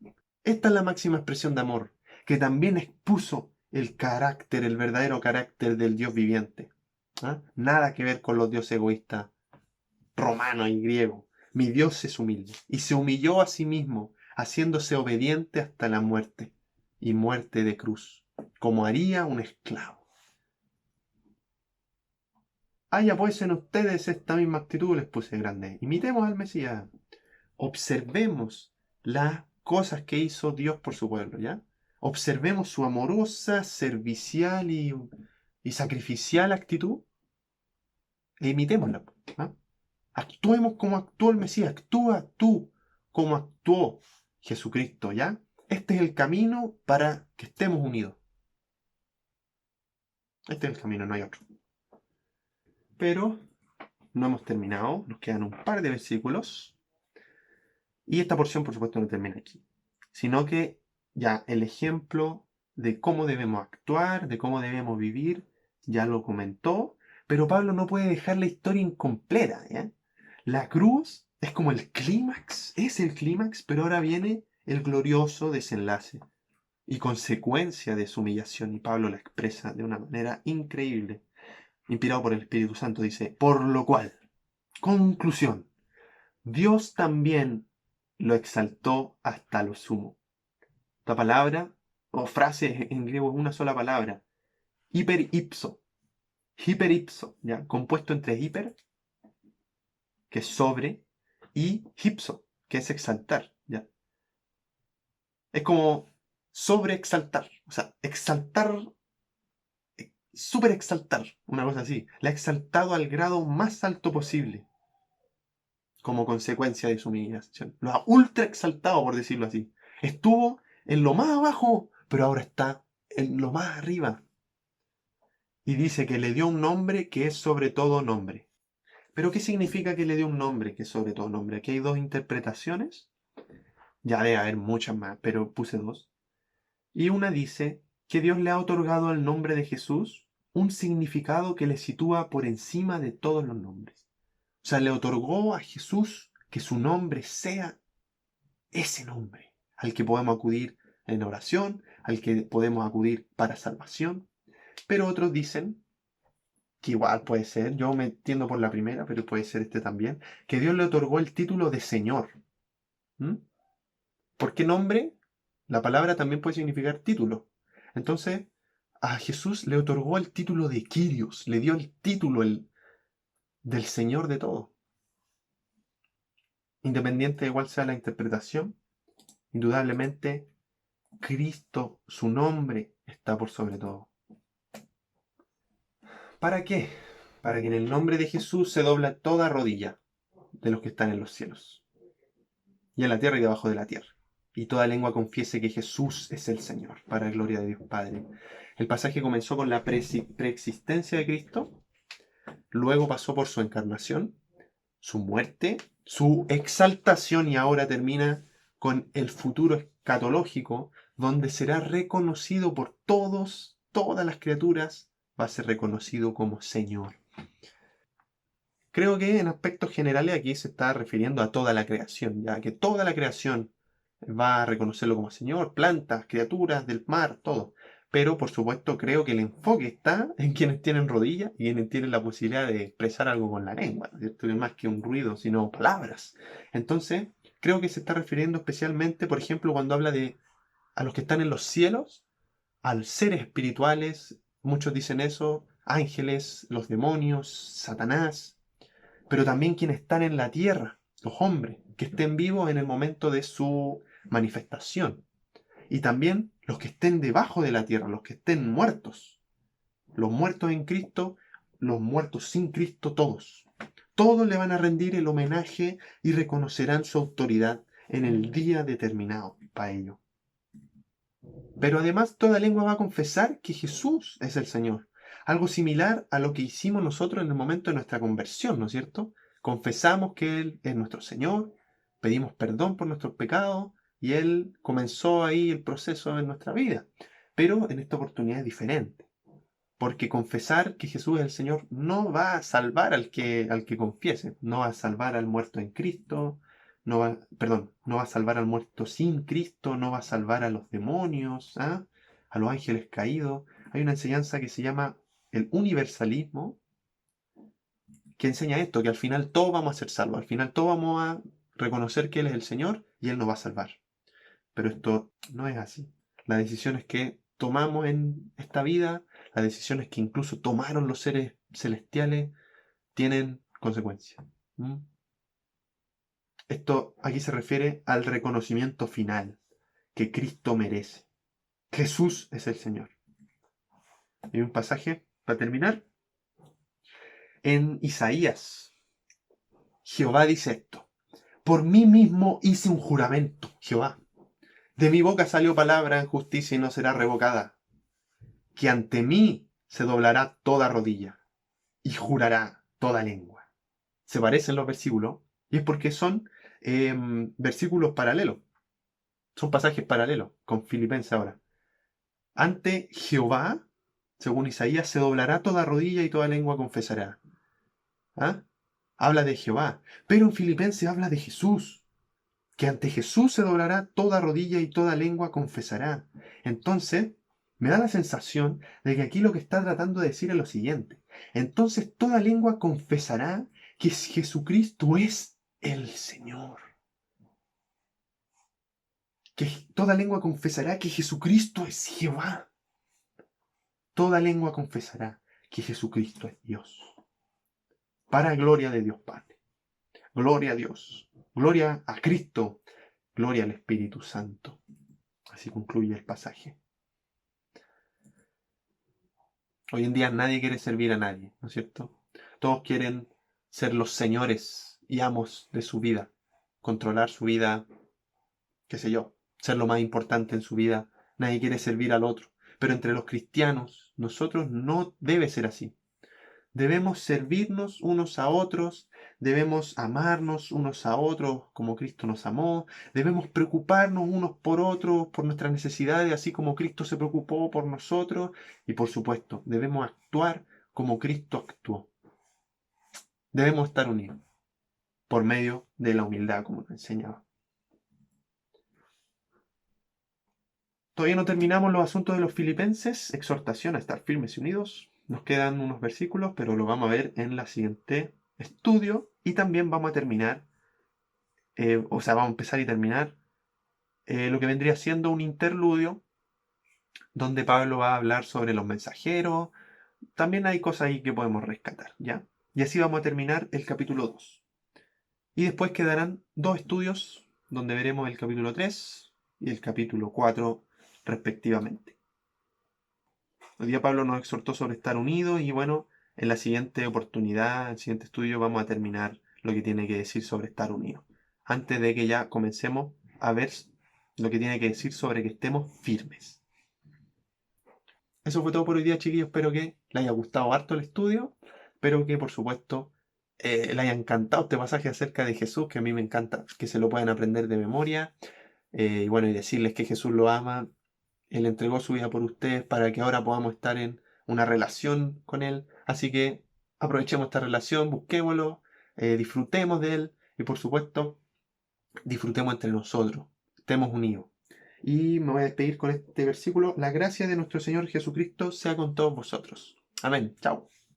Esta es la máxima expresión de amor, que también expuso el carácter, el verdadero carácter del Dios viviente. ¿Ah? Nada que ver con los dioses egoístas romanos y griegos. Mi Dios es humilde y se humilló a sí mismo, haciéndose obediente hasta la muerte, y muerte de cruz, como haría un esclavo. Haya pues en ustedes esta misma actitud, les puse grande. Imitemos al Mesías. Observemos las cosas que hizo Dios por su pueblo, ¿ya? Observemos su amorosa, servicial y sacrificial actitud e imitémosla. ¿Ah? Actuemos como actuó el Mesías. Actúa tú como actuó Jesucristo, ¿ya? Este es el camino para que estemos unidos. Este es el camino, no hay otro. Pero no hemos terminado. Nos quedan un par de versículos. Y esta porción, por supuesto, no termina aquí. Sino que ya el ejemplo de cómo debemos actuar, de cómo debemos vivir, ya lo comentó. Pero Pablo no puede dejar la historia incompleta, ¿ya? La cruz es como el clímax, es el clímax, pero ahora viene el glorioso desenlace y consecuencia de su humillación. Y Pablo la expresa de una manera increíble, inspirado por el Espíritu Santo. Dice, por lo cual, conclusión, Dios también lo exaltó hasta lo sumo. La palabra o frase en griego es una sola palabra, hiperipso. Hiperipso, ¿ya? Compuesto entre hiper, que es sobre, y hipso, que es exaltar, ¿ya? Es como sobreexaltar, o sea, exaltar, super exaltar, una cosa así. La ha exaltado al grado más alto posible, como consecuencia de su humillación. Lo ha ultra exaltado, por decirlo así. Estuvo en lo más abajo, pero ahora está en lo más arriba. Y dice que le dio un nombre que es sobre todo nombre. ¿Pero qué significa que le dio un nombre que es sobre todo nombre? Aquí hay dos interpretaciones. Ya debe haber muchas más, pero puse dos. Y una dice que Dios le ha otorgado al nombre de Jesús un significado que le sitúa por encima de todos los nombres. O sea, le otorgó a Jesús que su nombre sea ese nombre al que podemos acudir en oración, al que podemos acudir para salvación. Pero otros dicen, que igual puede ser, yo me entiendo por la primera, pero puede ser este también, que Dios le otorgó el título de Señor. ¿Mm? ¿Por qué nombre? La palabra también puede significar título. Entonces, a Jesús le otorgó el título de Kyrios, le dio el título del Señor de todo. Independiente de cuál sea la interpretación, indudablemente Cristo, su nombre, está por sobre todo. ¿Para qué? Para que en el nombre de Jesús se dobla toda rodilla de los que están en los cielos, y en la tierra y debajo de la tierra, y toda lengua confiese que Jesús es el Señor, para la gloria de Dios Padre. El pasaje comenzó con la preexistencia de Cristo, luego pasó por su encarnación, su muerte, su exaltación y ahora termina con el futuro escatológico, donde será reconocido por todos, todas las criaturas, va a ser reconocido como Señor. Creo que en aspectos generales aquí se está refiriendo a toda la creación, ya que toda la creación va a reconocerlo como Señor, plantas, criaturas del mar, todo. Pero por supuesto creo que el enfoque está en quienes tienen rodillas y quienes tienen la posibilidad de expresar algo con la lengua, ¿cierto? No es más que un ruido, sino palabras. Entonces, creo que se está refiriendo especialmente, por ejemplo, cuando habla de a los que están en los cielos, a los seres espirituales, muchos dicen eso, ángeles, los demonios, Satanás, pero también quienes están en la tierra, los hombres, que estén vivos en el momento de su manifestación. Y también los que estén debajo de la tierra, los que estén muertos. Los muertos en Cristo, los muertos sin Cristo, todos. Todos le van a rendir el homenaje y reconocerán su autoridad en el día determinado para ello. Pero además toda lengua va a confesar que Jesús es el Señor. Algo similar a lo que hicimos nosotros en el momento de nuestra conversión, ¿no es cierto? Confesamos que Él es nuestro Señor, pedimos perdón por nuestros pecados y Él comenzó ahí el proceso en nuestra vida. Pero en esta oportunidad es diferente. Porque confesar que Jesús es el Señor no va a salvar al que confiese, no va a salvar al muerto en Cristo, no va a salvar al muerto sin Cristo, no va a salvar a los demonios, ¿ah? A los ángeles caídos. Hay una enseñanza que se llama el universalismo, que enseña esto, que al final todos vamos a ser salvos, al final todos vamos a reconocer que Él es el Señor y Él nos va a salvar. Pero esto no es así. Las decisiones que tomamos en esta vida, las decisiones que incluso tomaron los seres celestiales, tienen consecuencias. ¿Mm? Esto aquí se refiere al reconocimiento final que Cristo merece. Jesús es el Señor. Hay un pasaje para terminar. En Isaías, Jehová dice esto: por mí mismo hice un juramento, Jehová. De mi boca salió palabra en justicia y no será revocada, que ante mí se doblará toda rodilla y jurará toda lengua. Se parecen los versículos y es porque son versículos paralelos. Son pasajes paralelos con Filipenses ahora. Ante Jehová, según Isaías, se doblará toda rodilla y toda lengua confesará. ¿Ah? Habla de Jehová. Pero en Filipenses habla de Jesús. Que ante Jesús se doblará toda rodilla y toda lengua confesará. Entonces, me da la sensación de que aquí lo que está tratando de decir es lo siguiente. Entonces toda lengua confesará que Jesucristo es el Señor. Que toda lengua confesará que Jesucristo es Jehová. Toda lengua confesará que Jesucristo es Dios. Para gloria de Dios Padre. Gloria a Dios. Gloria a Cristo. Gloria al Espíritu Santo. Así concluye el pasaje. Hoy en día nadie quiere servir a nadie, ¿no es cierto? Todos quieren ser los señores y amos de su vida, controlar su vida, qué sé yo, ser lo más importante en su vida. Nadie quiere servir al otro. Pero entre los cristianos, nosotros no debe ser así. Debemos servirnos unos a otros, debemos amarnos unos a otros como Cristo nos amó, debemos preocuparnos unos por otros, por nuestras necesidades, así como Cristo se preocupó por nosotros, y por supuesto, debemos actuar como Cristo actuó. Debemos estar unidos por medio de la humildad, como nos enseñaba. Todavía no terminamos los asuntos de los filipenses, exhortación a estar firmes y unidos. Nos quedan unos versículos, pero lo vamos a ver en la siguiente estudio. Y también vamos a terminar, vamos a empezar y terminar lo que vendría siendo un interludio, donde Pablo va a hablar sobre los mensajeros. También hay cosas ahí que podemos rescatar, ¿ya? Y así vamos a terminar el capítulo 2. Y después quedarán dos estudios, donde veremos el capítulo 3 y el capítulo 4 respectivamente. Hoy día Pablo nos exhortó sobre estar unidos y bueno, en la siguiente oportunidad, en el siguiente estudio, vamos a terminar lo que tiene que decir sobre estar unidos. Antes de que ya comencemos a ver lo que tiene que decir sobre que estemos firmes. Eso fue todo por hoy día, chiquillos. Espero que les haya gustado harto el estudio. Espero que, por supuesto, les haya encantado este pasaje acerca de Jesús, que a mí me encanta que se lo puedan aprender de memoria. Y bueno, y decirles que Jesús lo ama. Él entregó su vida por ustedes para que ahora podamos estar en una relación con Él. Así que aprovechemos esta relación, busquémoslo, disfrutemos de Él y por supuesto disfrutemos entre nosotros, estemos unidos. Y me voy a despedir con este versículo. La gracia de nuestro Señor Jesucristo sea con todos vosotros. Amén. Chao.